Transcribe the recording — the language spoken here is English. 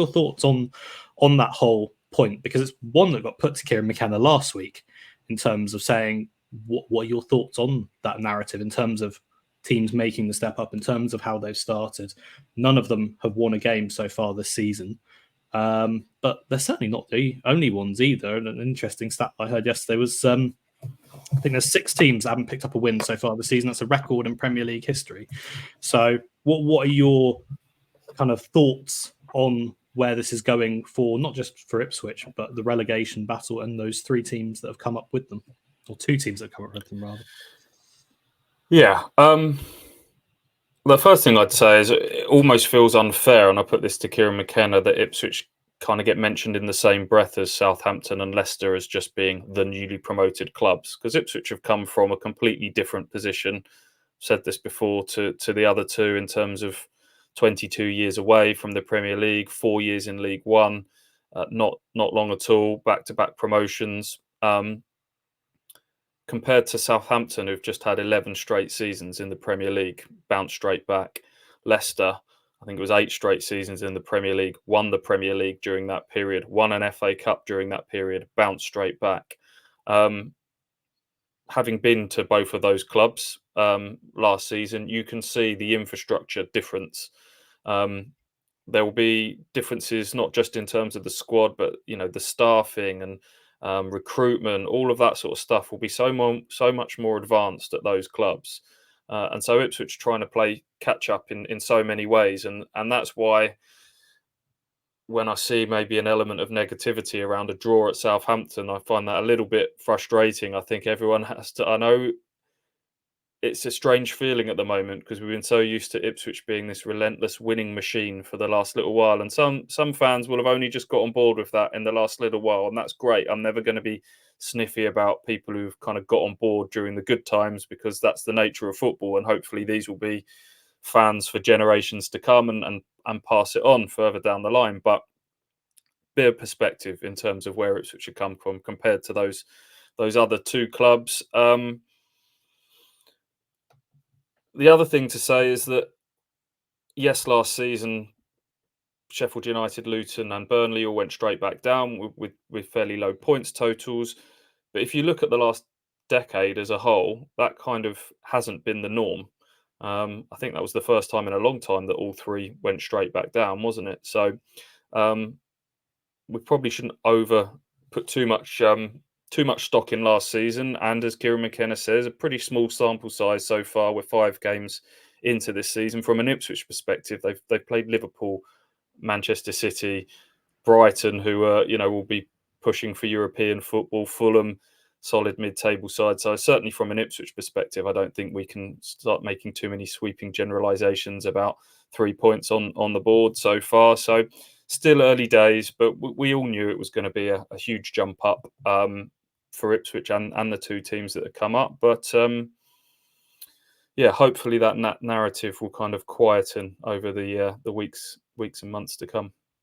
your thoughts on that whole point? Because it's one that got put to Kieran McKenna last week in terms of saying, what are your thoughts on that narrative in terms of teams making the step up, in terms of how they've started? None of them have won a game so far this season. But they're certainly not the only ones either. And an interesting stat I heard yesterday was I think there's 6 teams that haven't picked up a win so far this season. That's a record in Premier League history. So what are your kind of thoughts on where this is going for, not just for Ipswich, but the relegation battle and those 3 teams that have come up with them, or 2 teams that have come up with them, rather? Yeah. The first thing I'd say is it almost feels unfair, and I put this to Kieran McKenna, that Ipswich kind of get mentioned in the same breath as Southampton and Leicester as just being the newly promoted clubs, because Ipswich have come from a completely different position. I've said this before to the other 2 in terms of 22 years away from the Premier League, 4 years in League One, not long at all, back-to-back promotions. Compared to Southampton, who've just had 11 straight seasons in the Premier League, bounced straight back. Leicester, I think it was 8 straight seasons in the Premier League, won the Premier League during that period, won an FA Cup during that period, bounced straight back. Having been to both of those clubs last season, you can see the infrastructure difference. There will be differences not just in terms of the squad, but the staffing and recruitment, all of that sort of stuff will be so much more advanced at those clubs. And so Ipswich trying to play catch up in so many ways. And that's why when I see maybe an element of negativity around a draw at Southampton, I find that a little bit frustrating. I think everyone has to, I know it's a strange feeling at the moment because we've been so used to Ipswich being this relentless winning machine for the last little while. And some fans will have only just got on board with that in the last little while. And that's great. I'm never going to be sniffy about people who've kind of got on board during the good times, because that's the nature of football. And hopefully these will be fans for generations to come and pass it on further down the line. But bit of perspective in terms of where Ipswich should come from compared to those other 2 clubs. The other thing to say is that, yes, last season, Sheffield United, Luton and Burnley all went straight back down with fairly low points totals. But if you look at the last decade as a whole, that kind of hasn't been the norm. I think that was the first time in a long time that all 3 went straight back down, wasn't it? So we probably shouldn't put too much stock in last season. And as Kieran McKenna says, a pretty small sample size so far. We're 5 games into this season. From an Ipswich perspective, they've played Liverpool, Manchester City, Brighton, who will be pushing for European football, Fulham, solid mid-table side. So certainly from an Ipswich perspective, I don't think we can start making too many sweeping generalisations about 3 points on the board so far. So still early days, but we all knew it was going to be a huge jump up for Ipswich and the 2 teams that have come up. But hopefully that narrative will kind of quieten over the weeks and months to come.